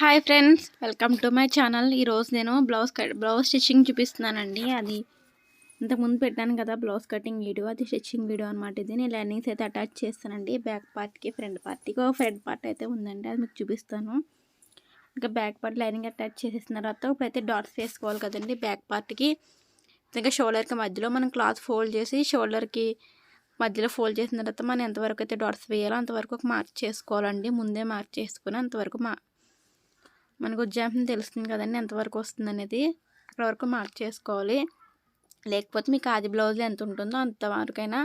Hi friends, welcome to my channel. ఈరోజు నేను blouse stitching చూపిస్తున్నానండి. అది ఇంతకుముందు పెట్టాను కదా బ్లౌజ్ కటింగ్ వీడియో, అది స్టిచ్చింగ్ వీడియో అనమాట. ఇది నేను లైనింగ్స్ అయితే అటాచ్ చేస్తానండి. బ్యాక్ పార్ట్కి ఫ్రంట్ పార్ట్కి ఒక ఫ్రంట్ పార్ట్ అయితే ఉందండి, అది మీకు చూపిస్తాను. ఇంకా బ్యాక్ పార్ట్ లైనింగ్ అటాచ్ చేసేసిన తర్వాత ఇప్పుడైతే డాట్స్ వేసుకోవాలి కదండి బ్యాక్ పార్ట్కి. ఇంకా షోల్డర్కి మధ్యలో మనం క్లాత్ ఫోల్డ్ చేసి షోల్డర్కి మధ్యలో ఫోల్డ్ చేసిన తర్వాత మనం ఎంతవరకు అయితే డాట్స్ వేయాలో అంతవరకు ఒక మార్క్ చేసుకోవాలండి. ముందే మార్క్ చేసుకుని అంతవరకు మనకు ఉజ్జాయింపు తెలుస్తుంది కదండి ఎంతవరకు వస్తుంది అనేది, అక్కడ వరకు మార్క్ చేసుకోవాలి. లేకపోతే మీకు ఆది బ్లౌజ్లో ఎంత ఉంటుందో అంతవరకైనా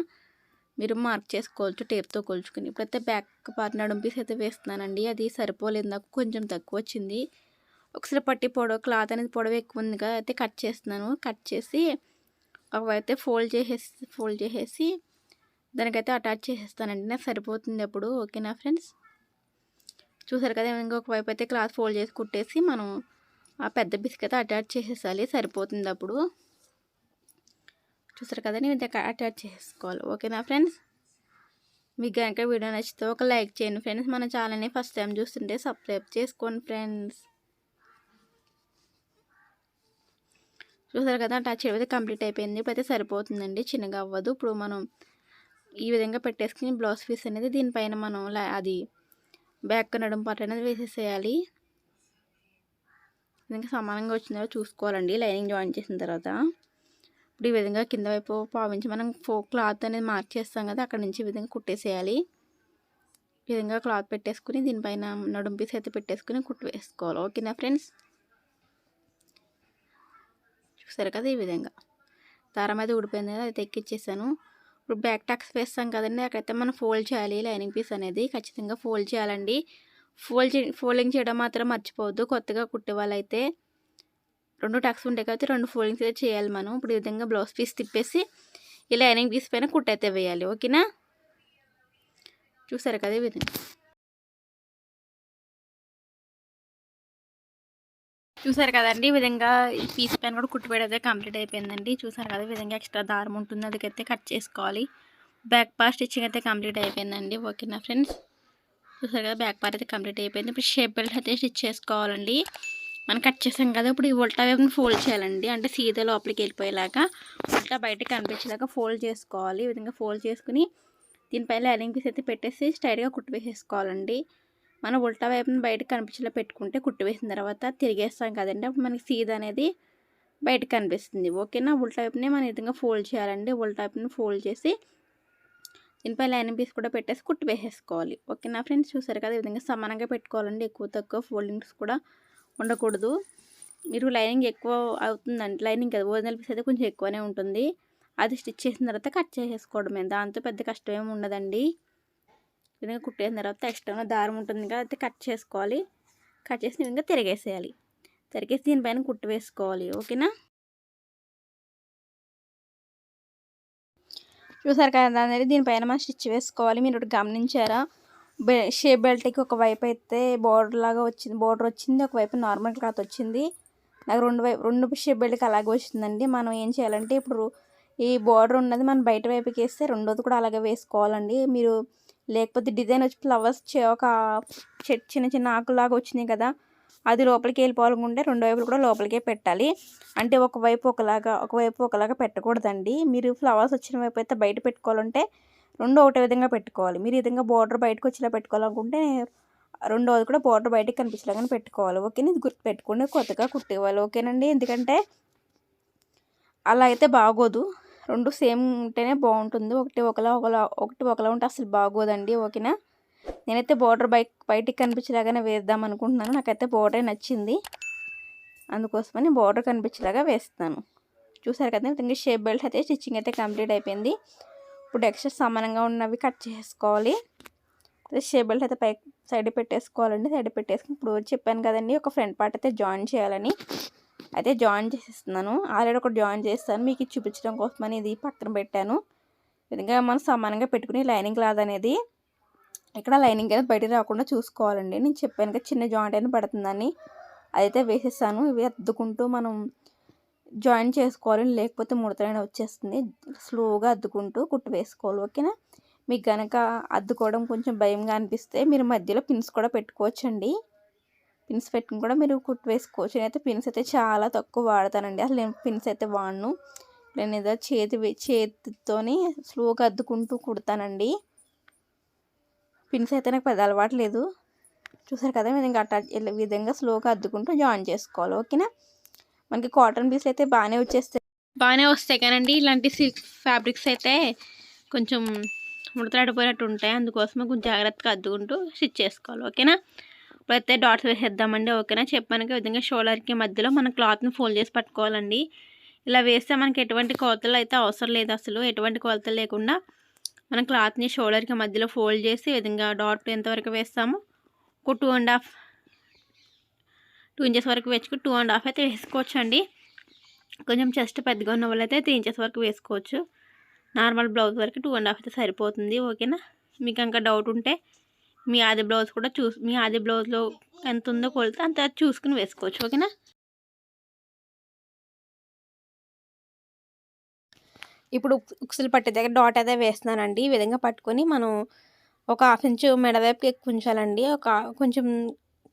మీరు మార్క్ చేసుకోవచ్చు టేప్తో కొలుచుకుని. ఇప్పుడైతే బ్యాక్ పార్ట్ నడుం పీస్ అయితే వేస్తున్నానండి. అది సరిపోలేదు, నాకు కొంచెం తక్కువ వచ్చింది. ఒకసారి పట్టి క్లాత్ అనేది పొడవు ఎక్కువ ఉంది కదా, అయితే కట్ చేస్తున్నాను. కట్ చేసి ఒకవైతే ఫోల్డ్ చేసేసి దానికైతే అటాచ్ చేసేస్తానండి. నాకు సరిపోతుంది అప్పుడు. ఓకేనా ఫ్రెండ్స్, చూసారు కదా. ఇంకొక వైపు అయితే క్లాత్ ఫోల్డ్ చేసి కుట్టేసి మనం ఆ పెద్ద పీస్కి అయితే అటాచ్ చేసేసాలి, సరిపోతుంది అప్పుడు. చూసారు కదా, నేను అటాచ్ చేసుకోవాలి. ఓకేనా ఫ్రెండ్స్, మీకు కనుక వీడియో నచ్చితే ఒక లైక్ చేయండి ఫ్రెండ్స్. మన ఛానల్ని ఫస్ట్ టైం చూస్తుంటే సబ్స్క్రైబ్ చేసుకోండి ఫ్రెండ్స్. చూసారు కదా, అటాచ్ చేయడం అయితే కంప్లీట్ అయిపోయింది. ఇప్పుడైతే సరిపోతుందండి, చిన్నగా అవ్వదు. ఇప్పుడు మనం ఈ విధంగా పెట్టేసుకుని బ్లౌజ్ పీస్ అనేది దీనిపైన మనం అది బ్యాక్ నడుం పార్ట్ అనేది వేసేసేయాలి. ఇంకా సమానంగా వచ్చిందో చూసుకోవాలండి లైనింగ్ జాయిన్ చేసిన తర్వాత. ఇప్పుడు ఈ విధంగా కింద వైపు పావించి మనం క్లాత్ అనేది మార్క్ చేస్తాం కదా, అక్కడ నుంచి ఈ విధంగా కుట్టేసేయాలి. ఈ విధంగా క్లాత్ పెట్టేసుకుని దీనిపైన నడుం పీస్ అయితే పెట్టేసుకుని కుట్టు వేసుకోవాలి. ఓకేనా ఫ్రెండ్స్, చూసారు కదా. ఈ విధంగా దారం అయితే ఊడిపోయింది కదా, అయితే ఎక్కిచ్చేసాను. ఇప్పుడు బ్యాక్ టక్స్ వేస్తాం కదండి, అక్కడైతే మనం ఫోల్డ్ చేయాలి. లైనింగ్ పీస్ అనేది ఖచ్చితంగా ఫోల్డ్ చేయాలండి. ఫోల్డింగ్ చేయడం మాత్రం మర్చిపోవద్దు. కొత్తగా కుట్టే వాళ్ళైతే 2 టక్స్ ఉంటాయి కాబట్టి 2 ఫోల్డింగ్స్ అయితే చేయాలి మనం. ఇప్పుడు ఈ విధంగా బ్లౌజ్ పీస్ తిప్పేసి ఈ లైనింగ్ పీస్ పైన కుట్టయితే వేయాలి. ఓకేనా, చూసారు కదా. ఈ విధంగా చూసారు కదండి, ఈ విధంగా ఈ పీస్ పైన కూడా కుట్టు అయితే కంప్లీట్ అయిపోయిందండి. చూసారు కదా, ఈ విధంగా ఎక్స్ట్రా దారం ఉంటుంది, అదికైతే కట్ చేసుకోవాలి. బ్యాక్ పార్ట్ స్టిచ్చింగ్ అయితే కంప్లీట్ అయిపోయిందండి. ఓకేనా ఫ్రెండ్స్, చూసారు కదా, బ్యాక్ పార్ట్ అయితే కంప్లీట్ అయిపోయింది. ఇప్పుడు షేప్ బెల్ట్ అయితే స్టిచ్ చేసుకోవాలండి. మనం కట్ చేసాం కదా, ఇప్పుడు ఈ ఉల్టా వైపుని ఫోల్డ్ చేయాలండి. అంటే సీదా లోపలికి వెళ్ళిపోయేలాగా, ఉల్టా బయటకు కనిపించేలాగా ఫోల్డ్ చేసుకోవాలి. ఈ విధంగా ఫోల్డ్ చేసుకుని దీనిపైన లైనింగ్ పీస్ అయితే పెట్టేసి స్ట్రైట్గా కుట్టు వేసేసుకోవాలండి. మనం ఉల్టా వైపుని బయటకు కనిపించేలా పెట్టుకుంటే కుట్టు వేసిన తర్వాత తిరిగేస్తాం కదండి, అప్పుడు మనకి సీదా అనేది బయటకు కనిపిస్తుంది. ఓకేనా, ఉల్టా వైపునే మనం ఈ విధంగా ఫోల్డ్ చేయాలండి. ఉల్టా వైపుని ఫోల్డ్ చేసి దీనిపై లైనింగ్ పీస్ కూడా పెట్టేసి కుట్టు వేసేసుకోవాలి. ఓకేనా ఫ్రెండ్స్, చూసారు కదా, ఈ విధంగా సమానంగా పెట్టుకోవాలండి. ఎక్కువ తక్కువ ఫోల్డింగ్స్ కూడా ఉండకూడదు. మీరు లైనింగ్ ఎక్కువ అవుతుందండి, లైనింగ్ కదా ఒరిజినల్ పీస్ అయితే కొంచెం ఎక్కువనే ఉంటుంది. అది స్టిచ్ చేసిన తర్వాత కట్ చేసేసుకోవడమే, దాంతో పెద్ద కష్టమేమి ఉండదండి. ఈ విధంగా కుట్టేసిన తర్వాత ఎక్స్ట్రా దారం ఉంటుంది కదా, అయితే కట్ చేసుకోవాలి. కట్ చేసి ఈ విధంగా తిరిగేసేయాలి. తిరిగేసి దీనిపైన కుట్టు వేసుకోవాలి. ఓకేనా, చూసారు కదా అనేది దీనిపైన మనం స్టిచ్ వేసుకోవాలి. మీరు ఒకటి గమనించారా, షేప్ బెల్ట్కి ఒకవైపు అయితే బోర్డర్ లాగా వచ్చింది, బోర్డర్ వచ్చింది, ఒకవైపు నార్మల్ క్లాత్ వచ్చింది. నాకు రెండు షేప్ బెల్ట్కి అలాగే వచ్చిందండి. మనం ఏం చేయాలంటే ఇప్పుడు ఈ బోర్డర్ ఉన్నది మనం బయట వైపుకి వేస్తే రెండోది కూడా అలాగే వేసుకోవాలండి. మీరు లేకపోతే డిజైన్ వచ్చి ఫ్లవర్స్ ఒక చిన్న చిన్న ఆకులాగా వచ్చినాయి కదా, అది లోపలికి వెళ్ళిపోవాలనుకుంటే రెండు వైపులు కూడా లోపలికే పెట్టాలి. అంటే ఒకవైపు ఒకలాగా పెట్టకూడదండి. మీరు ఫ్లవర్స్ వచ్చిన వైపు అయితే బయట పెట్టుకోవాలంటే రెండు ఒకటే విధంగా పెట్టుకోవాలి. మీరు ఈ విధంగా బోర్డర్ బయటకు వచ్చేలా పెట్టుకోవాలనుకుంటే రెండోది కూడా బోర్డర్ బయటకు కనిపించేలాగానే పెట్టుకోవాలి. ఓకేనా, ఇది గుర్తు పెట్టుకోండి, కొత్తగా కుట్టేవాళ్ళు. ఓకేనండి, ఎందుకంటే అలా అయితే బాగోదు. రెండు సేమ్ ఉంటేనే బాగుంటుంది. ఒకటి ఒకలా ఉంటే అసలు బాగోదండి. ఓకేనా, నేనైతే బోర్డర్ బయటికి కనిపించేలాగానే వేద్దాం అనుకుంటున్నాను. నాకైతే బోర్డర్ నచ్చింది, అందుకోసమని బోర్డర్ కనిపించేలాగా వేస్తాను. చూసారు కదా, ఇంకా షేప్ బెల్ట్ అయితే స్టిచ్చింగ్ అయితే కంప్లీట్ అయిపోయింది. ఇప్పుడు ఎక్స్ట్రా సమానంగా ఉన్నవి కట్ చేసుకోవాలి. షేప్ బెల్ట్ అయితే సైడ్ పెట్టేసుకోవాలండి. సైడ్ పెట్టేసుకుని ఇప్పుడు చెప్పాను కదండి ఒక ఫ్రంట్ పార్ట్ అయితే జాయిన్ చేయాలని, అయితే జాయిన్ చేసేస్తున్నాను. ఆల్రెడీ ఒకటి జాయిన్ చేస్తాను, మీకు ఇది చూపించడం కోసమని ఇది పక్కన పెట్టాను. విధంగా మనం సమానంగా పెట్టుకుని లైనింగ్ క్లాత్ అనేది ఇక్కడ లైనింగ్ అనేది బయట రాకుండా చూసుకోవాలండి. నేను చెప్పాను కదా చిన్న జాయింట్ అయినా పడుతుందని, అదైతే వేసేసాను. ఇవి అద్దుకుంటూ మనం జాయిన్ చేసుకోవాలి, లేకపోతే ముడతలైనా వచ్చేస్తుంది. స్లోగా అద్దుకుంటూ కుట్టు వేసుకోవాలి. ఓకేనా, మీకు కనుక అద్దుకోవడం కొంచెం భయంగా అనిపిస్తే మీరు మధ్యలో పిన్స్ కూడా పెట్టుకోవచ్చండి. పిన్స్ పెట్టుకుని కూడా మీరు కుట్టు వేసుకోవచ్చు. నేనైతే పిన్స్ అయితే చాలా తక్కువ వాడతానండి. అసలు నేను పిన్స్ అయితే వాడను. నేను ఏదో చేతితోని స్లోగా అద్దుకుంటూ కుడతానండి. పిన్స్ అయితే నాకు పెద్ద అలవాటు లేదు. చూసారు కదా, విధంగా విధంగా స్లోగా అద్దుకుంటూ జాయిన్ చేసుకోవాలి. ఓకేనా. మనకి కాటన్ పీస్లు అయితే బాగానే వస్తాయి కానండి, ఇలాంటి సిల్క్ ఫ్యాబ్రిక్స్ అయితే కొంచెం ముడతలాడిపోయినట్టు ఉంటాయి. అందుకోసమే కొంచెం జాగ్రత్తగా అద్దుకుంటూ స్టిచ్ చేసుకోవాలి. ఓకేనా. ఇప్పుడైతే డాట్స్ వేసేద్దామండి. ఓకేనా. చెప్పాను ఈ విధంగా షోల్డర్కి మధ్యలో మన క్లాత్ని ఫోల్డ్ చేసి పట్టుకోవాలండి. ఇలా వేస్తే మనకి ఎటువంటి కొలతలు అయితే అవసరం లేదు. అసలు ఎటువంటి కొలతలు లేకుండా మనం క్లాత్ని షోల్డర్కి మధ్యలో ఫోల్డ్ చేసి ఈ విధంగా డాట్ ఎంతవరకు వేస్తామో ఒక 2 ఇంచెస్ వరకు వేసుకుని 2.5 అయితే వేసుకోవచ్చు అండి. కొంచెం చెస్ట్ పెద్దగా ఉన్న వాళ్ళైతే 3 ఇంచెస్ వరకు వేసుకోవచ్చు. నార్మల్ బ్లౌజ్ వరకు 2.5 అయితే సరిపోతుంది. ఓకేనా. మీకు ఇంకా డౌట్ ఉంటే మీ ఆది బ్లౌజ్ కూడా మీ ఆది బ్లౌజ్లో ఎంత ఉందో కొలితే అంత చూసుకుని వేసుకోవచ్చు. ఓకేనా. ఇప్పుడు ఉక్సులు పట్టే దగ్గర డాట్ అయితే వేస్తున్నానండి. ఈ విధంగా పట్టుకొని మనం ఒక 1/2 ఇంచు మెడవైపుకి ఎక్కువ ఉంచాలండి. కొంచెం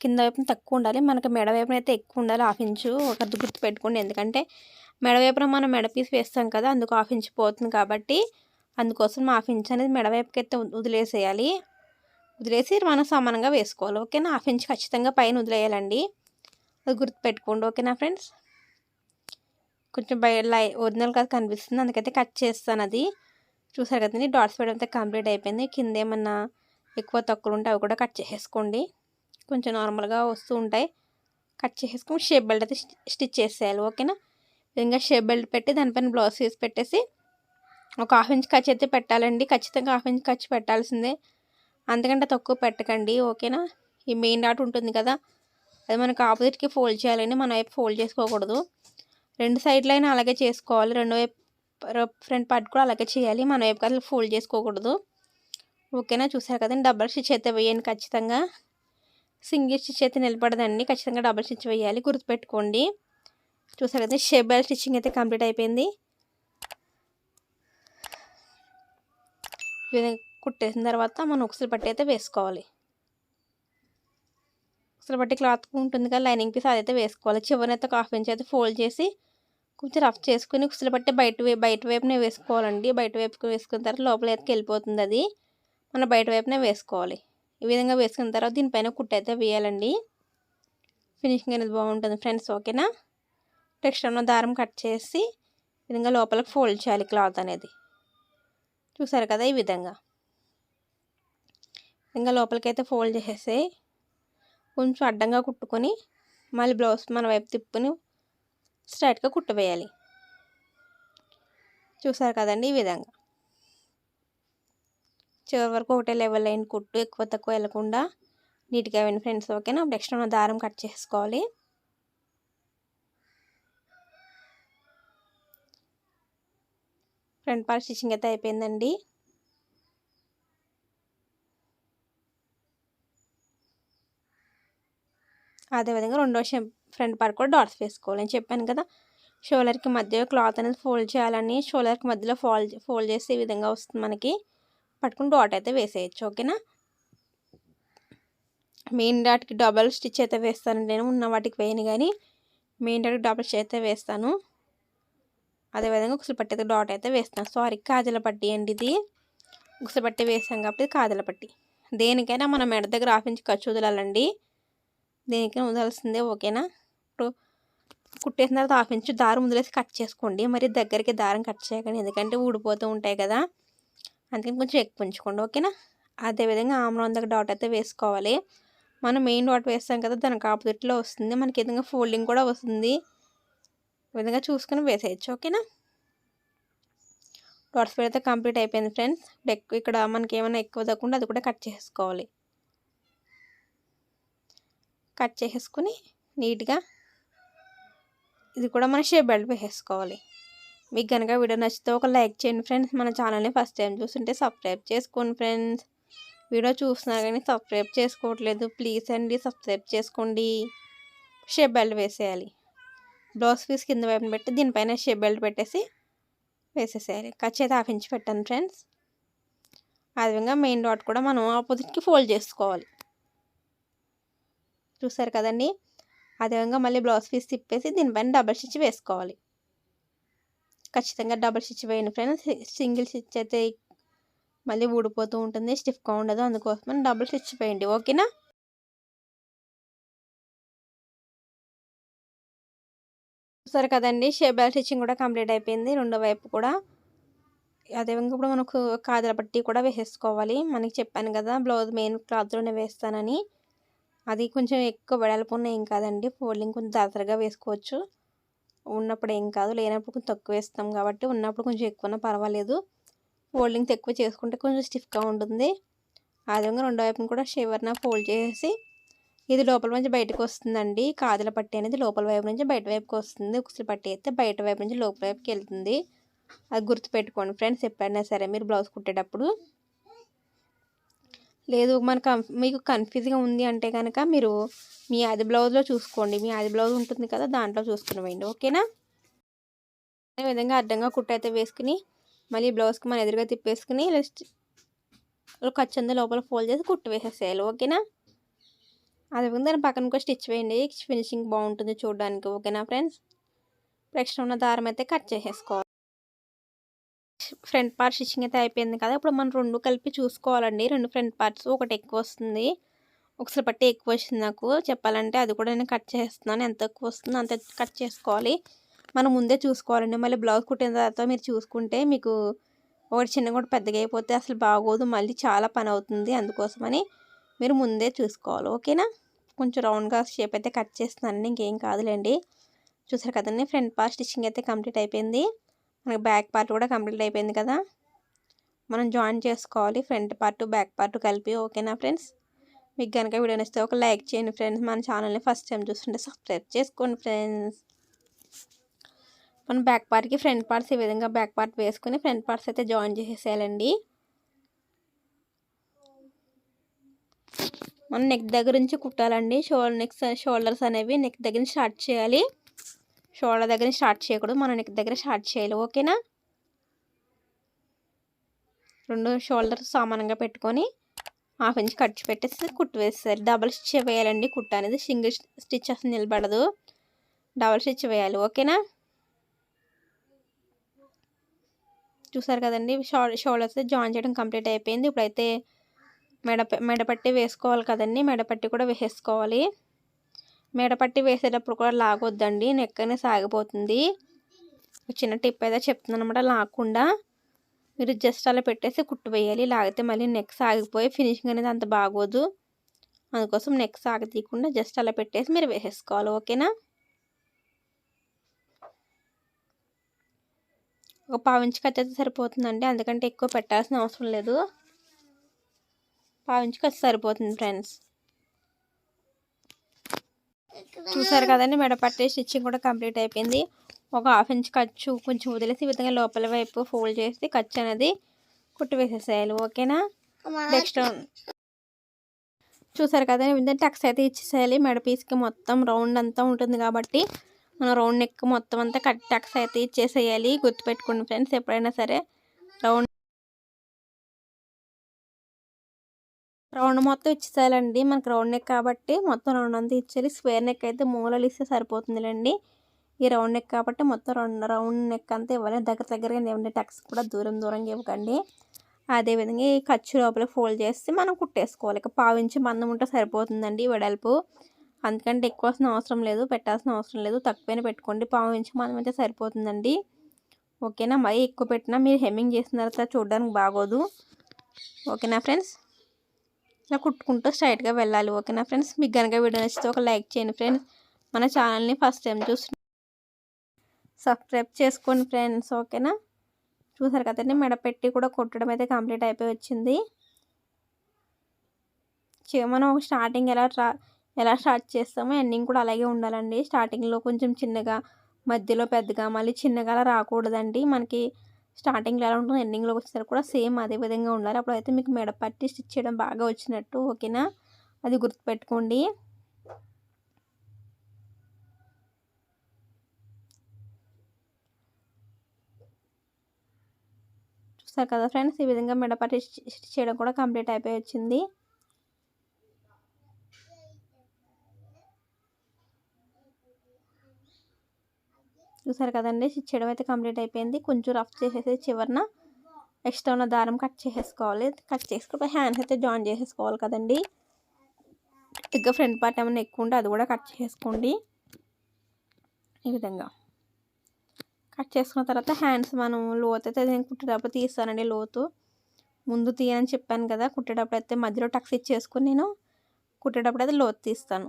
కింద వైపున తక్కువ ఉండాలి. మనకి మెడవైపున అయితే ఎక్కువ ఉండాలి 1/2 ఇంచు. ఒక గుర్తు పెట్టుకోండి. ఎందుకంటే మెడవైపున మనం మెడ పీస్ వేస్తాం కదా, అందుకు 1/2 ఇంచు పోతుంది కాబట్టి అందుకోసం 1/2 ఇంచు అనేది మెడవైపుకి అయితే వదిలేసేయాలి. వదిలేసి మనం సమానంగా వేసుకోవాలి. ఓకేనా. 1/2 ఇంచు ఖచ్చితంగా పైన వదిలేయాలండి. అది గుర్తుపెట్టుకోండి. ఓకేనా ఫ్రెండ్స్. కొంచెం ఒరిజినల్గా కనిపిస్తుంది, అందుకైతే కట్ చేస్తాను. అది చూసారు కదండి. డాట్స్ వేయడం అయితే కంప్లీట్ అయిపోయింది. కింద ఏమన్నా ఎక్కువ తక్కువ ఉంటే అవి కూడా కట్ చేసేసుకోండి. కొంచెం నార్మల్గా వస్తూ ఉంటాయి. కట్ చేసేసుకొని షేప్ బెల్ట్ అయితే స్టిచ్ చేసేయాలి. ఓకేనా. ఇంకా షేప్ బెల్ట్ పెట్టి దానిపైన బ్లౌజ్ పీస్ పెట్టేసి ఒక 1/2 ఇంచ్ ఖర్చు అయితే పెట్టాలండి. ఖచ్చితంగా 1/2 ఇంచ్ ఖర్చు పెట్టాల్సిందే. అంతకంటే తక్కువ పెట్టకండి. ఓకేనా. ఈ మెయిన్ డాట్ ఉంటుంది కదా, అది మనకు ఆపోజిట్కి ఫోల్డ్ చేయాలండి. మన వైపు ఫోల్డ్ చేసుకోకూడదు. 2 సైడ్లైనా అలాగే చేసుకోవాలి. 2 వైపు ఫ్రంట్ పార్ట్ కూడా అలాగే చేయాలి. మన వైపు అసలు ఫోల్డ్ చేసుకోకూడదు. ఓకేనా. చూసారు కదండి. డబల్ స్టిచ్ అయితే వేయండి ఖచ్చితంగా. సింగిల్ స్టిచ్ అయితే నిలబడదండి. ఖచ్చితంగా డబల్ స్టిచ్ వేయాలి. గుర్తుపెట్టుకోండి. చూసారు కదండి. షేప్ బెల్ట్ స్టిచ్చింగ్ అయితే కంప్లీట్ అయిపోయింది. కుట్టేసిన తర్వాత మనం ఉక్సులు పట్టి అయితే వేసుకోవాలి. ఉక్సులు పట్టి క్లాత్ ఉంటుంది కదా, లైనింగ్ పీస్ అదైతే వేసుకోవాలి. చివరినైతే 1/2 ఇంచ్ అయితే ఫోల్డ్ చేసి కొంచెం రఫ్ చేసుకుని ఉక్సులు పట్టి బయట వైపునే వేసుకోవాలండి. బయట వైపుకి వేసుకున్న తర్వాత లోపల అయితే వెళ్ళిపోతుంది. అది మనం బయట వైపునే వేసుకోవాలి. ఈ విధంగా వేసుకున్న తర్వాత దీనిపైన కుట్టు అయితే వేయాలండి. ఫినిషింగ్ అనేది బాగుంటుంది ఫ్రెండ్స్. ఓకేనా. ఎక్స్ట్రా ఉన్న దారం కట్ చేసి ఈ విధంగా లోపలికి ఫోల్డ్ చేయాలి క్లాత్ అనేది. చూసారు కదా. ఈ విధంగా లోపలికి అయితే ఫోల్డ్ చేసేసి కొంచెం అడ్డంగా కుట్టుకొని మళ్ళీ బ్లౌజ్ మన వైపు తిప్పుకొని స్ట్రైట్గా కుట్టవేయాలి. చూసారు కదండి. ఈ విధంగా చివరి వరకు ఒకటే లెవెల్ లైన్ కుట్టు, ఎక్కువ తక్కువ వెళ్ళకుండా నీట్గా వేయండి ఫ్రెండ్స్. ఓకేనా. నెక్స్ట్ ఉన్న దారం కట్ చేసుకోవాలి. ఫ్రంట్ పార్ట్ స్టిచ్చింగ్ అయితే అయిపోయిందండి. అదేవిధంగా రెండో ఫ్రంట్ పార్ట్ కూడా డాట్స్ వేసుకోవాలి. నేను చెప్పాను కదా, షోల్డర్కి మధ్యలో క్లాత్ అనేది ఫోల్డ్ చేయాలని. షోల్డర్కి మధ్యలో ఫోల్డ్ చేసి ఈ విధంగా వస్తుంది మనకి. పట్టుకుని డాట్ అయితే వేసేయచ్చు. ఓకేనా. మెయిన్ డాట్కి డబల్ స్టిచ్ అయితే వేస్తాను. నేను ఉన్న వాటికి వేయను కానీ మెయిన్ డాట్కి డబల్ స్టిచ్ అయితే వేస్తాను. అదేవిధంగా ఉక్సులు పట్టి అయితే డాట్ అయితే వేస్తాను. సారీ, కాజల పట్టి అండి ఇది. ఉక్సులు పట్టి వేస్తాం కాబట్టి కాజల పట్టి. దేనికైనా మనం మెడ దగ్గర 1/2 ఇంచ్ ఖర్చు వదలాలండి. దేనికైనా వదలాల్సిందే. ఓకేనా. ఇప్పుడు కుట్టేసిన తర్వాత 1/2 ఇంచ్ దారం వదిలేసి కట్ చేసుకోండి. మరి దగ్గరికి దారం కట్ చేయకండి, ఎందుకంటే ఊడిపోతూ ఉంటాయి కదా, అందుకని కొంచెం ఎక్కువ ఉంచుకోండి. ఓకేనా. అదేవిధంగా ఆమ్రాన్ దగ్గర డాట్ అయితే వేసుకోవాలి. మనం మెయిన్ డాట్ వేస్తాం కదా, దానికి ఆపోజిట్లో వస్తుంది. మనకి ఈ విధంగా ఫోల్డింగ్ కూడా వస్తుంది. ఈ విధంగా చూసుకొని వేసేయచ్చు. ఓకేనా. డాట్స్ అయితే కంప్లీట్ అయిపోయింది ఫ్రెండ్స్. ఇక్కడ మనకి ఏమైనా ఎక్కువ తగ్గకుండా అది కూడా కట్ చేసుకోవాలి. కట్ చేసేసుకుని నీట్గా ఇది కూడా మన షేప్ బెల్ట్ వేసేసుకోవాలి. మీకు కనుక వీడియో నచ్చితే ఒక లైక్ చేయండి ఫ్రెండ్స్. మన ఛానల్ని ఫస్ట్ టైం చూస్తుంటే సబ్స్క్రైబ్ చేసుకోండి ఫ్రెండ్స్. వీడియో చూస్తున్నారు కానీ సబ్స్క్రైబ్ చేసుకోవట్లేదు, ప్లీజ్ అండి సబ్స్క్రైబ్ చేసుకోండి. షేప్ బెల్ట్ వేసేయాలి. బ్లౌజ్ పీస్ కింద వైపున పెట్టి దీనిపైన షేప్ బెల్ట్ పెట్టేసి వేసేసేయాలి. ఖర్చు అయితే 1/2 ఇంచ్ పెట్టాను ఫ్రెండ్స్. అదేవిధంగా మెయిన్ డాట్ కూడా మనం ఆపోజిట్కి ఫోల్డ్ చేసుకోవాలి. చూసారు కదండి. అదేవిధంగా మళ్ళీ బ్లౌజ్ పీస్ తిప్పేసి దీనిపైన డబల్ స్టిచ్ వేసుకోవాలి. ఖచ్చితంగా డబల్ స్టిచ్ వేయండి ఫ్రెండ్స్. సింగిల్ స్టిచ్ అయితే మళ్ళీ ఊడిపోతూ ఉంటుంది, స్టిఫ్గా ఉండదు. అందుకోసమని డబుల్ స్టిచ్ వేయండి. ఓకేనా. చూసారు కదండి, షేప్ స్టిచ్చింగ్ కూడా కంప్లీట్ అయిపోయింది రెండో వైపు కూడా. అదేవిధంగా ఇప్పుడు మనకు కాజల పట్టీ కూడా వేసేసుకోవాలి. మనకి చెప్పాను కదా బ్లౌజ్ మెయిన్ క్లాత్లోనే వేస్తానని. అది కొంచెం ఎక్కువ వెడల్పు ఉన్న ఏం కాదండి, ఫోల్డింగ్ కొంచెం జాగ్రత్తగా వేసుకోవచ్చు. ఉన్నప్పుడు ఏం కాదు, లేనప్పుడు కొంచెం తక్కువ వేస్తాం కాబట్టి ఉన్నప్పుడు కొంచెం ఎక్కువన్నా పర్వాలేదు. ఫోల్డింగ్స్ ఎక్కువ చేసుకుంటే కొంచెం స్టిఫ్గా ఉంటుంది. అదేవిధంగా రెండో వైపున కూడా షేవర్న ఫోల్డ్ చేసి ఇది లోపల నుంచి బయటకు వస్తుందండి. కాజల పట్టీ అనేది లోపల వైపు నుంచి బయట వైపుకి వస్తుంది. ఉక్సుల పట్టీ అయితే బయట వైపు నుంచి లోపల వైపుకి వెళ్తుంది. అది గుర్తుపెట్టుకోండి ఫ్రెండ్స్ ఎప్పుడైనా సరే మీరు బ్లౌజ్ కుట్టేటప్పుడు. లేదు మీకు కన్ఫ్యూజ్గా ఉంది అంటే కనుక మీరు మీ ఆది బ్లౌజ్లో చూసుకోండి. మీ ఆది బ్లౌజ్ ఉంటుంది కదా, దాంట్లో చూసుకుని వేయండి. ఓకేనా. అదేవిధంగా అడ్డంగా కుట్టయితే వేసుకుని మళ్ళీ బ్లౌజ్కి మన ఎదురుగా తిప్పేసుకుని ఖర్చంతా లోపల ఫోల్డ్ చేసి కుట్టు వేసేసేయాలి. ఓకేనా. అదేవిధంగా దాని పక్కన కూడా స్టిచ్ వేయండి, ఫినిషింగ్ బాగుంటుంది చూడడానికి. ఓకేనా ఫ్రెండ్స్. ఎక్స్ట్రా ఉన్న దారం అయితే కట్ చేసేసుకోవాలి. ఫ్రంట్ పార్ట్ స్టిచ్చింగ్ అయితే అయిపోయింది కదా. ఇప్పుడు మనం రెండు కలిపి చూసుకోవాలండి. రెండు ఫ్రంట్ పార్ట్స్ ఒకటి ఎక్కువ వస్తుంది, ఒకసారి పట్టి ఎక్కువ వచ్చింది నాకు చెప్పాలంటే. అది కూడా నేను కట్ చేస్తున్నాను. ఎంత ఎక్కువ వస్తుందో అంత కట్ చేసుకోవాలి. మనం ముందే చూసుకోవాలండి. మళ్ళీ బ్లౌజ్ కుట్టిన తర్వాత మీరు చూసుకుంటే మీకు ఒకటి చిన్నగా కూడా పెద్దగా అయిపోతే అసలు బాగోదు, మళ్ళీ చాలా పని అవుతుంది. అందుకోసమని మీరు ముందే చూసుకోవాలి. ఓకేనా. కొంచెం రౌండ్గా షేప్ అయితే కట్ చేస్తున్నానండి, ఇంకేం కాదులేండి. చూసారు కదండి, ఫ్రంట్ పార్ట్ స్టిచ్చింగ్ అయితే కంప్లీట్ అయిపోయింది. మనకి బ్యాక్ పార్ట్ కూడా కంప్లీట్ అయిపోయింది కదా. మనం జాయిన్ చేసుకోవాలి ఫ్రంట్ పార్ట్ బ్యాక్ పార్ట్ కలిపి. ఓకేనా ఫ్రెండ్స్. మీకు కనుక వీడియో నచ్చితే ఒక లైక్ చేయండి ఫ్రెండ్స్. మన ఛానల్ని ఫస్ట్ టైం చూస్తుంటే సబ్స్క్రైబ్ చేసుకోండి ఫ్రెండ్స్. మనం బ్యాక్ పార్ట్కి ఫ్రంట్ పార్ట్స్ ఈ విధంగా బ్యాక్ పార్ట్ వేసుకుని ఫ్రంట్ పార్ట్స్ అయితే జాయిన్ చేసేసేయాలండి. మనం నెక్ దగ్గర నుంచి కుట్టాలండి. షోల్డర్స్ అనేవి నెక్ దగ్గర స్టార్ట్ చేయాలి. షోల్డర్ దగ్గర స్టార్ట్ చేయకూడదు, మనం నెక్ దగ్గర స్టార్ట్ చేయాలి. ఓకేనా. రెండు షోల్డర్స్ సమానంగా పెట్టుకొని హాఫ్ ఇంచ్ ఖర్చు పెట్టేసి కుట్టు వేస్తారు. డబల్ స్టిచ్ వేయాలండి. కుట్టు అనేది సింగిల్ స్టిచ్ అసలు నిలబడదు, డబల్ స్టిచ్ వేయాలి. ఓకేనా. చూసారు కదండి, షోల్డర్స్ జాయిన్ చేయడం కంప్లీట్ అయిపోయింది. ఇప్పుడైతే మెడపట్టి వేసుకోవాలి కదండి, మెడపట్టి కూడా వేసేసుకోవాలి. మెడపట్టి వేసేటప్పుడు కూడా లాగొద్దండి, నెక్ అనేది సాగిపోతుంది. చిన్న టిప్ అయితే చెప్తున్నాను అనమాట. లాగకుండా మీరు జస్ట్ అలా పెట్టేసి కుట్టు వేయాలి. లాగితే మళ్ళీ నెక్ సాగిపోయి ఫినిషింగ్ అనేది అంత బాగోదు. అందుకోసం నెక్ సాగ తీయకుండా జస్ట్ అలా పెట్టేసి మీరు వేసేసుకోవాలి. ఓకేనా. ఒక పావించి కత్తి అయితే సరిపోతుందండి, అందుకంటే ఎక్కువ పెట్టాల్సిన అవసరం లేదు. పావించి కత్తి సరిపోతుంది ఫ్రెండ్స్. చూసారు కదండి, మెడపట్టి స్టిచ్చింగ్ కూడా కంప్లీట్ అయిపోయింది. ఒక హాఫ్ ఇంచ్ ఖర్చు కొంచెం వదిలేసి ఈ విధంగా లోపల వైపు ఫోల్డ్ చేసి ఖర్చు అనేది కుట్టి వేసేసేయాలి. ఓకేనా. నెక్స్ట్ చూసారు కదా, టక్స్ అయితే ఇచ్చేసేయాలి. మెడ పీస్కి మొత్తం రౌండ్ అంతా ఉంటుంది కాబట్టి మనం రౌండ్ నెక్ మొత్తం అంతా టక్స్ అయితే ఇచ్చేసేయాలి. గుర్తుపెట్టుకోండి ఫ్రెండ్స్, ఎప్పుడైనా సరే రౌండ్ మొత్తం ఇచ్చేసేయాలండి. మనకు రౌండ్ నెక్ కాబట్టి మొత్తం రౌండ్ అంతా ఇచ్చేయాలి. స్క్వేర్ నెక్ అయితే మూలలు ఇస్తే సరిపోతుందిలేండి. ఈ రౌండ్ నెక్ కాబట్టి మొత్తం రౌండ్ నెక్ అంతా ఇవ్వాలి. దగ్గరగా ఇవ్వండి. టక్స్ కూడా దూరంగా ఇవ్వకండి. అదేవిధంగా ఈ ఖర్చు లోపల ఫోల్డ్ చేసి మనం కుట్టేసుకోవాలి. ఇక పావించి మందం ఉంటే సరిపోతుందండి వెడల్పు, అందుకంటే ఎక్కువ అవసరం లేదు, పెట్టాల్సిన అవసరం లేదు. తక్కువైనా పెట్టుకోండి, పావించి మందం అయితే సరిపోతుందండి. ఓకేనా. మరీ ఎక్కువ పెట్టినా మీరు హెమ్మింగ్ చేసిన తర్వాత చూడడానికి బాగోదు. ఓకేనా ఫ్రెండ్స్. ఇలా కుట్టుకుంటూ స్ట్రైట్గా వెళ్ళాలి. ఓకేనా ఫ్రెండ్స్. మీకు కనుక వీడియో నచ్చితే ఒక లైక్ చేయండి ఫ్రెండ్స్. మన ఛానల్ని ఫస్ట్ టైం సబ్స్క్రైబ్ చేసుకోండి ఫ్రెండ్స్. ఓకేనా. చూసారు కదండి, మెడపెట్టి కూడా కుట్టడం అయితే కంప్లీట్ అయిపోయి వచ్చింది. మనం స్టార్టింగ్ ఎలా స్టార్ట్ చేస్తామో ఎండింగ్ కూడా అలాగే ఉండాలండి. స్టార్టింగ్లో కొంచెం చిన్నగా, మధ్యలో పెద్దగా, మళ్ళీ చిన్నగా అలా రాకూడదండి. మనకి స్టార్టింగ్లో ఎలా ఉంటుందో ఎండింగ్లోకి వచ్చేసరికి కూడా సేమ్ అదే విధంగా ఉండాలి. అప్పుడైతే మీకు మెడపట్టి స్టిచ్ చేయడం బాగా వచ్చినట్టు. ఓకేనా. అది గుర్తుపెట్టుకోండి. చూసారు కదా ఫ్రెండ్స్, ఈ విధంగా మెడపట్టి స్టిచ్ చేయడం కూడా కంప్లీట్ అయిపోయి వచ్చింది. చూసారు కదండి, స్టిచ్ చేయడం అయితే కంప్లీట్ అయిపోయింది. కొంచెం రఫ్ చేసేసి చివరన ఎక్స్ట్రా ఉన్న దారం కట్ చేసేసుకోవాలి. కట్ చేసుకుంటే హ్యాండ్స్ అయితే జాయిన్ చేసేసుకోవాలి కదండి. ఇంకా ఫ్రంట్ పార్ట్ ఏమైనా ఎక్కువ ఉంటే అది కూడా కట్ చేసుకోండి. ఈ విధంగా కట్ చేసుకున్న తర్వాత హ్యాండ్స్ మనం లోతు అయితే నేను కుట్టేటప్పుడు తీస్తానండి. లోతు ముందు తీయని చెప్పాను కదా, కుట్టేటప్పుడు అయితే మధ్యలో టక్స్ ఇచ్చేసుకుని నేను కుట్టేటప్పుడు అయితే లోతు తీస్తాను.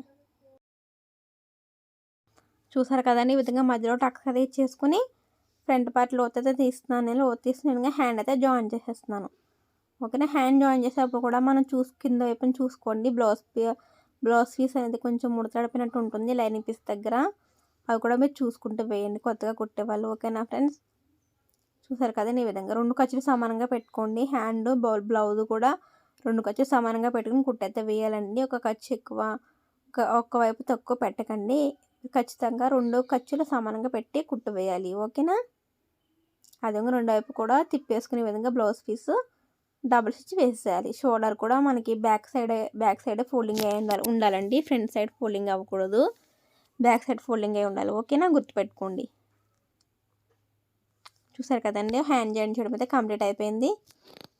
చూసారు కదండి, ఈ విధంగా మధ్యలో టక్స్ అయితే ఇచ్చేసుకుని ఫ్రంట్ పార్ట్ లోతు అయితే తీస్తున్నాను. నేను లోతు తీసి నేను హ్యాండ్ అయితే జాయిన్ చేసేస్తున్నాను. ఓకేనా, హ్యాండ్ జాయిన్ చేసేటప్పుడు కూడా మనం కింద వైపుని చూసుకోండి. బ్లౌజ్ పీస్ అనేది కొంచెం ముడతడిపోయినట్టు ఉంటుంది లైనింగ్ పీస్ దగ్గర. అవి కూడా మీరు చూసుకుంటూ వేయండి కొత్తగా కుట్టేవాళ్ళు. ఓకేనా ఫ్రెండ్స్, చూసారు కదండి, ఈ విధంగా 2 ఖర్చులు సమానంగా పెట్టుకోండి. హ్యాండ్ బ్లౌజ్ కూడా 2 ఖర్చులు సమానంగా పెట్టుకుని కుట్టయితే వేయాలండి. ఒక ఖర్చు ఎక్కువ ఒక వైపు తక్కువ పెట్టకండి. ఖచ్చితంగా 2 ఖర్చులు సమానంగా పెట్టి కుట్టు వేయాలి. ఓకేనా, అదే 2 వైపు కూడా తిప్పేసుకునే విధంగా బ్లౌజ్ పీస్ డబుల్ స్టిచ్ వేసేయాలి. షోల్డర్ కూడా మనకి బ్యాక్ సైడ్ ఫోల్డింగ్ అయి ఉండాలండి. ఫ్రంట్ సైడ్ ఫోల్డింగ్ అవ్వకూడదు, బ్యాక్ సైడ్ ఫోల్డింగ్ అయి ఉండాలి. ఓకేనా, గుర్తుపెట్టుకోండి. చూసారు కదండి, హ్యాండ్ జాయిన్ చేయడం అయితే కంప్లీట్ అయిపోయింది.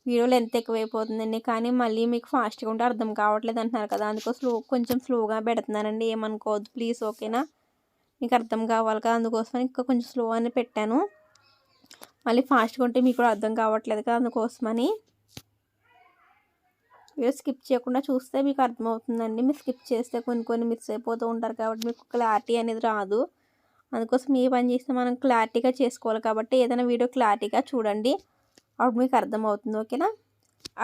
వీడియో లెంత్ ఎక్కువైపోతుందండి, కానీ మళ్ళీ మీకు ఫాస్ట్గా ఉంటే అర్థం కావట్లేదు అంటున్నారు కదా, అందుకోసం కొంచెం స్లోగా పెడుతున్నానండి, ఏమనుకోవద్దు ప్లీజ్. ఓకేనా, మీకు అర్థం కావాలి కదా, అందుకోసమని ఇంకా కొంచెం స్లో అని పెట్టాను. మళ్ళీ ఫాస్ట్గా ఉంటే మీకు కూడా అర్థం కావట్లేదు కదా, అందుకోసమని. వీడియో స్కిప్ చేయకుండా చూస్తే మీకు అర్థమవుతుందండి. మీరు స్కిప్ చేస్తే కొన్ని మిస్ అయిపోతూ ఉంటారు కాబట్టి మీకు క్లారిటీ అనేది రాదు. అందుకోసం ఏ పని చేస్తే మనం క్లారిటీగా చేసుకోవాలి కాబట్టి ఏదైనా వీడియో క్లారిటీగా చూడండి, అప్పుడు మీకు అర్థమవుతుంది. ఓకేనా,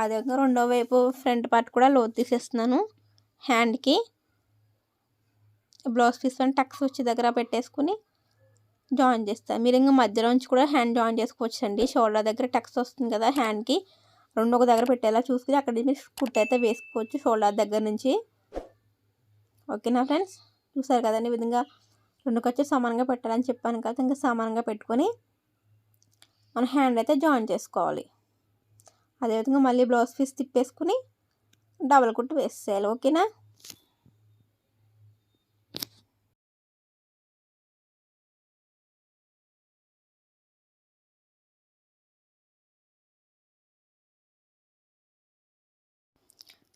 అదేవిధంగా రెండో వైపు ఫ్రంట్ పార్ట్ కూడా లోతు తీసేస్తున్నాను. హ్యాండ్కి బ్లౌజ్ పీస్ టక్స్ వచ్చి దగ్గర పెట్టేసుకుని జాయిన్ చేస్తాను. మీరు ఇంకా మధ్యలో నుంచి కూడా హ్యాండ్ జాయిన్ చేసుకోవచ్చు అండి. షోల్డర్ దగ్గర టక్స్ వస్తుంది కదా, హ్యాండ్కి 2 ఒక దగ్గర పెట్టేలా చూసుకుని అక్కడ మీరు కుట్టు అయితే వేసుకోవచ్చు షోల్డర్ దగ్గర నుంచి. ఓకేనా ఫ్రెండ్స్, చూసారు కదండి, ఈ విధంగా 2 ఖర్చులు సమానంగా పెట్టాలని చెప్పాను కదా, ఇంకా సమానంగా పెట్టుకొని మన హ్యాండ్ అయితే జాయిన్ చేసుకోవాలి. అదేవిధంగా మళ్ళీ బ్లౌజ్ పీస్ తిప్పేసుకుని డబల్ కుట్టు వేసేయాలి. ఓకేనా,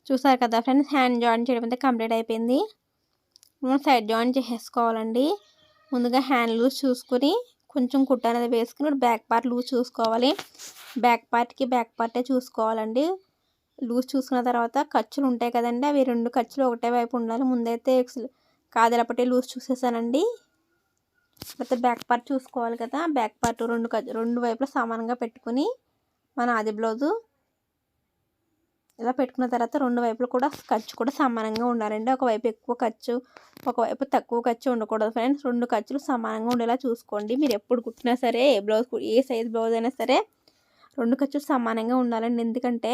చూసారు కదా ఫ్రెండ్స్, హ్యాండ్ జాయిన్ చేయడం అయితే కంప్లీట్ అయిపోయింది. మనం సైడ్ జాయిన్ చేసేసుకోవాలండి. ముందుగా హ్యాండ్ లూజ్ చూసుకుని కొంచెం కుట్టు అనేది వేసుకుని బ్యాక్ పార్ట్ లూజ్ చూసుకోవాలి. బ్యాక్ పార్టే చూసుకోవాలండి. లూజ్ చూసుకున్న తర్వాత ఖర్చులు ఉంటాయి కదండి, అవి 2 ఖర్చులు ఒకటే వైపు ఉండాలి. ముందైతే కాదలపట్టి లూజ్ చూసేసానండి. అయితే బ్యాక్ పార్ట్ చూసుకోవాలి కదా, బ్యాక్ పార్ట్ 2 వైపులా సమానంగా పెట్టుకుని మన ఆది బ్లౌజు ఇలా పెట్టుకున్న తర్వాత 2 వైపులు కూడా ఖర్చు కూడా సమానంగా ఉండాలండి. ఒకవైపు ఎక్కువ ఖర్చు ఒకవైపు తక్కువ ఖర్చు ఉండకూడదు ఫ్రెండ్స్. 2 ఖర్చులు సమానంగా ఉండేలా చూసుకోండి. మీరు ఎప్పుడు కుట్టినా సరే ఏ సైజ్ బ్లౌజ్ అయినా సరే 2 ఖర్చులు సమానంగా ఉండాలండి. ఎందుకంటే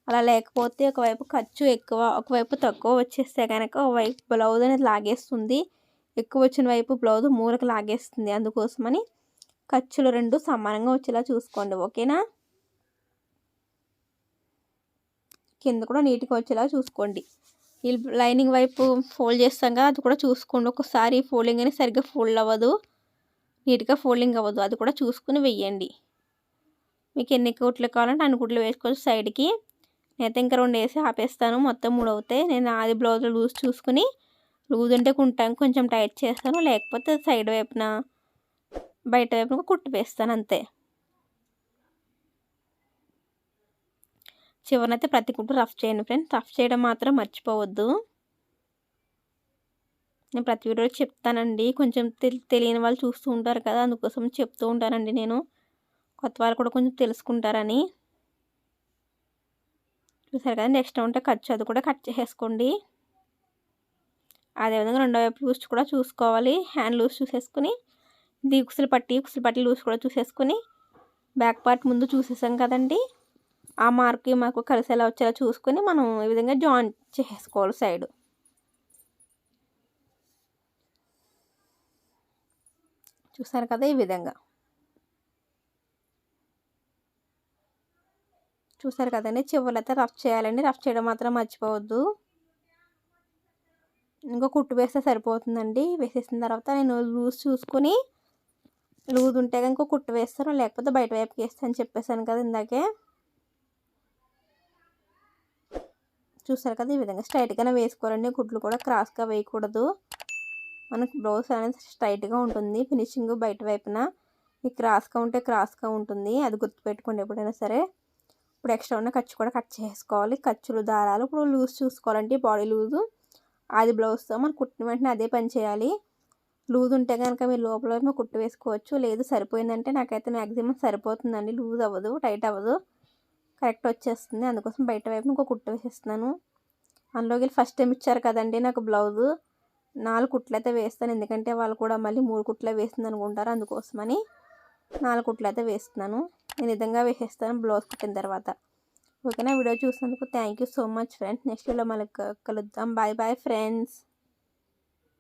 అలా లేకపోతే ఒకవైపు ఖర్చు ఎక్కువ ఒకవైపు తక్కువ వచ్చేస్తే కనుక ఒకవైపు బ్లౌజ్ అనేది లాగేస్తుంది, ఎక్కువ వచ్చిన వైపు బ్లౌజ్ మూలకు లాగేస్తుంది. అందుకోసమని ఖర్చులు 2 సమానంగా వచ్చేలా చూసుకోండి. ఓకేనా, కింద కూడా నీట్గా వచ్చేలా చూసుకోండి. ఈ లైనింగ్ వైపు ఫోల్డ్ చేస్తాం కదా, అది కూడా చూసుకోండి. ఒకసారి ఫోల్డింగ్ అనేది సరిగ్గా ఫోల్డ్ అవ్వదు, నీట్గా ఫోల్డింగ్ అవ్వదు, అది కూడా చూసుకుని వెయ్యండి. మీకు ఎన్ని కుట్లు కావాలంటే అన్ని కుట్లు వేసుకోవచ్చు సైడ్కి. నేనైతే ఇంకా 2 వేసి ఆపేస్తాను, మొత్తం 3 అవుతాయి. నేను ఆది బ్లౌజ్ లూజ్ చూసుకుని లూజ్ ఉంటే కొంచెం టైట్ చేస్తాను, లేకపోతే సైడ్ వైపున బయట వైపున కుట్టు వేస్తాను అంతే. చివరినైతే ప్రతి కుట్టు రఫ్ చేయండి ఫ్రెండ్స్, రఫ్ చేయడం మాత్రం మర్చిపోవద్దు. నేను ప్రతి వీడియోలో చెప్తానండి, కొంచెం తెలియని వాళ్ళు చూస్తూ ఉంటారు కదా, అందుకోసం చెప్తూ ఉంటానండి నేను, కొత్త వాళ్ళు కూడా కొంచెం తెలుసుకుంటారని. చూసారు కదా, నెక్స్ట్ ఉంటే ఖర్చు అది కూడా కట్ చేసేసుకోండి. అదేవిధంగా రెండో వైపు లూజ్ కూడా చూసుకోవాలి. హ్యాండ్ లూజ్ చూసేసుకుని ఇది ఉక్సులు పట్టి లూజ్ కూడా చూసేసుకుని బ్యాక్ పార్ట్ ముందు చూసేసాం కదండి, ఆ మార్కు కలిసేలా వచ్చేలా చూసుకొని మనం ఈ విధంగా జాయిన్ చేసేసుకోవాలి సైడ్. చూసారు కదా, ఈ విధంగా చూసారు కదండి. చివరిలో అయితే రఫ్ చేయాలండి, రఫ్ చేయడం మాత్రం మర్చిపోవద్దు. ఇంకో కుట్టు వేస్తే సరిపోతుందండి. వేసేసిన తర్వాత నేను లూజ్ చూసుకొని లూజ్ ఉంటే కనుక కుట్టు వేస్తాను, లేకపోతే బయట వైపుకి వేస్తాను చెప్పేసాను కదా ఇందాకే. చూసారు కదా, ఈ విధంగా స్ట్రైట్గానే వేసుకోవాలండి. కుట్లు కూడా క్రాస్గా వేయకూడదు. మనకు బ్లౌజ్ అనేది స్ట్రైట్గా ఉంటుంది ఫినిషింగ్ బయట వైపున. మీకు క్రాస్గా ఉంటే క్రాస్గా ఉంటుంది, అది గుర్తుపెట్టుకోండి ఎప్పుడైనా సరే. ఇప్పుడు ఎక్స్ట్రా ఉన్న ఖర్చు కూడా కట్ చేసుకోవాలి. ఖర్చులు దారాలు ఇప్పుడు లూజ్ చూసుకోవాలండి, బాడీ లూజు. అది బ్లౌజ్తో మనం కుట్టిన వెంటనే అదే పని చేయాలి. లూజ్ ఉంటే కనుక మీరు లోపల వైపు కుట్టు వేసుకోవచ్చు, లేదు సరిపోయిందంటే నాకైతే మ్యాక్సిమం సరిపోతుందండి, లూజ్ అవ్వదు, టైట్ అవ్వదు, కరెక్ట్ వచ్చేస్తుంది. అందుకోసం బయట వైపు ఇంకో కుట్టు వేసేస్తున్నాను. అందులోకి ఫస్ట్ టైం ఇచ్చారు కదండి నాకు బ్లౌజు, 4 కుట్లు అయితే వేస్తాను. ఎందుకంటే వాళ్ళు కూడా మళ్ళీ 3 కుట్లే వేస్తుంది అనుకుంటారు, అందుకోసమని 4 కుట్లు అయితే వేస్తున్నాను. నేను విధంగా వేసేస్తాను బ్లౌజ్ కుట్టిన తర్వాత. ఓకేనా, వీడియో చూసినందుకు thank you so much friends. Next video మళ్ళీ కలుద్దాం. Bye bye friends.